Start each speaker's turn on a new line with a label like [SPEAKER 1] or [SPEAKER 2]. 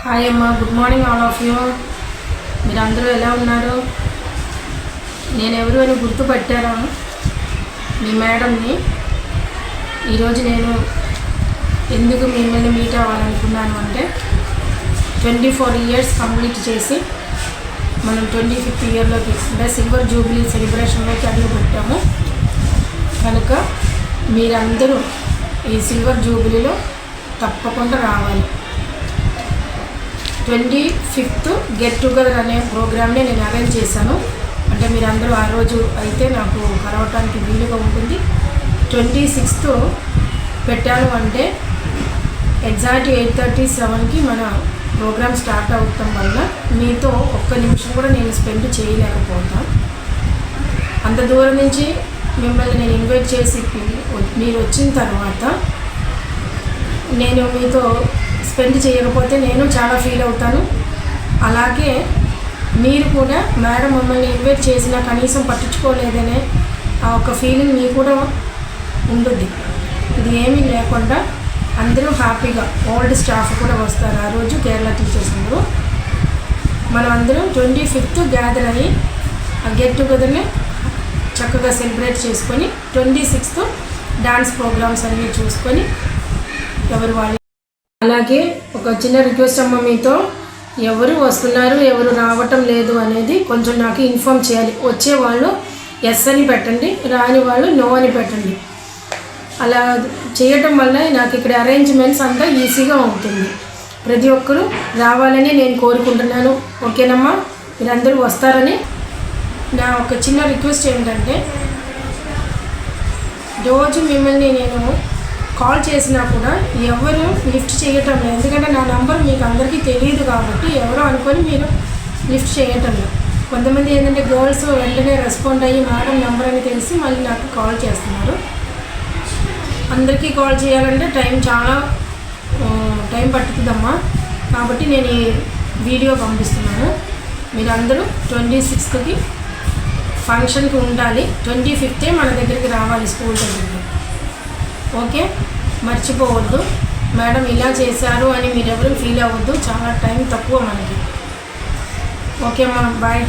[SPEAKER 1] Hi అమ్మ, good morning all of you. మీరు అందరూ ఎలా ఉన్నారు? నేను ఎవరు అని గుర్తుపట్టారా? మీ మేడంని. ఈరోజు నేను ఎందుకు మిమ్మల్ని మీట్ అవ్వాలనుకున్నాను అంటే 24 ఇయర్స్ కంప్లీట్ చేసి మనం 25th ఇయర్లోకి అంటే సిల్వర్ జూబ్లీ సెలబ్రేషన్లోకి అడుగు పెట్టాము. కనుక మీరందరూ ఈ సిల్వర్ జూబ్లీలో తప్పకుండా రావాలి. 25th గెట్ టుగెదర్ అనే ప్రోగ్రామ్ని నేను అరేంజ్ చేశాను. అంటే మీరందరూ ఆ రోజు అయితే నాకు కలవటానికి వీలుగా ఉంటుంది. 26th పెట్టాను అంటే ఎగ్జాక్ట్ 8:37కి మన ప్రోగ్రామ్ స్టార్ట్ అవటం వల్ల మీతో ఒక్క నిమిషం కూడా నేను స్పెండ్ చేయలేకపోతాను. అంత దూరం నుంచి మిమ్మల్ని నేను ఇన్వైట్ చేసి మీరు వచ్చిన తర్వాత నేను మీతో స్పెండ్ చేయకపోతే నేను చాలా ఫీల్ అవుతాను. అలాగే మీరు కూడా మేడం మమ్మల్ని ఇన్వైట్ చేసినా కనీసం పట్టించుకోలేదనే ఆ ఒక ఫీలింగ్ మీకు కూడా ఉంటుంది. ఇది ఏమీ లేకుండా అందరూ హ్యాపీగా ఓల్డ్ స్టాఫ్ కూడా వస్తారు. ఆ రోజు కేరళ టీచర్స్ అందరూ మనం అందరం 25th గ్యాదర్ అయ్యి ఆ గెట్ టుగెదర్ని చక్కగా సెలబ్రేట్ చేసుకొని 26th డాన్స్ ప్రోగ్రామ్స్ అన్నీ చూసుకొని ఎవరు వాళ్ళు. అలాగే ఒక చిన్న రిక్వెస్ట్ అమ్మ, మీతో ఎవరు వస్తున్నారు ఎవరు రావటం లేదు అనేది కొంచెం నాకు ఇన్ఫామ్ చేయాలి. వచ్చేవాళ్ళు ఎస్ అని పెట్టండి, రాని వాళ్ళు నో అని పెట్టండి. అలా చేయటం వల్ల నాకు ఇక్కడ అరేంజ్మెంట్స్ అంతా ఈజీగా ఉంటుంది. ప్రతి ఒక్కరూ రావాలని నేను కోరుకుంటున్నాను. ఓకేనమ్మా? మీరందరూ వస్తారని నా ఒక చిన్న రిక్వెస్ట్ ఏంటంటే, రోజు మిమ్మల్ని నేను కాల్ చేసినా కూడా ఎవరు లిఫ్ట్ చేయటం లేదు. ఎందుకంటే నా నంబర్ మీకు అందరికీ తెలియదు కాబట్టి ఎవరో అనుకొని మీరు లిఫ్ట్ చేయటం లేదు. కొంతమంది ఏంటంటే గర్ల్స్ వెంటనే రెస్పాండ్ అయ్యి మేడం నెంబర్ అని తెలిసి మళ్ళీ నాకు కాల్ చేస్తున్నారు. అందరికీ కాల్ చేయాలంటే చాలా టైం పట్టుతుందమ్మా. కాబట్టి నేను ఈ వీడియో పంపిస్తున్నాను. మీరందరూ 26th ఫంక్షన్కి ఉండాలి. 25th మన దగ్గరికి రావాలి స్కూల్ దగ్గరికి. ఓకే, మర్చిపోవద్దు. మేడం ఇలా చేశారు అని మీరెవరు ఫీల్ అవ్వద్దు. చాలా టైం తక్కువ మనకి. ఓకే అమ్మా, బాయ్.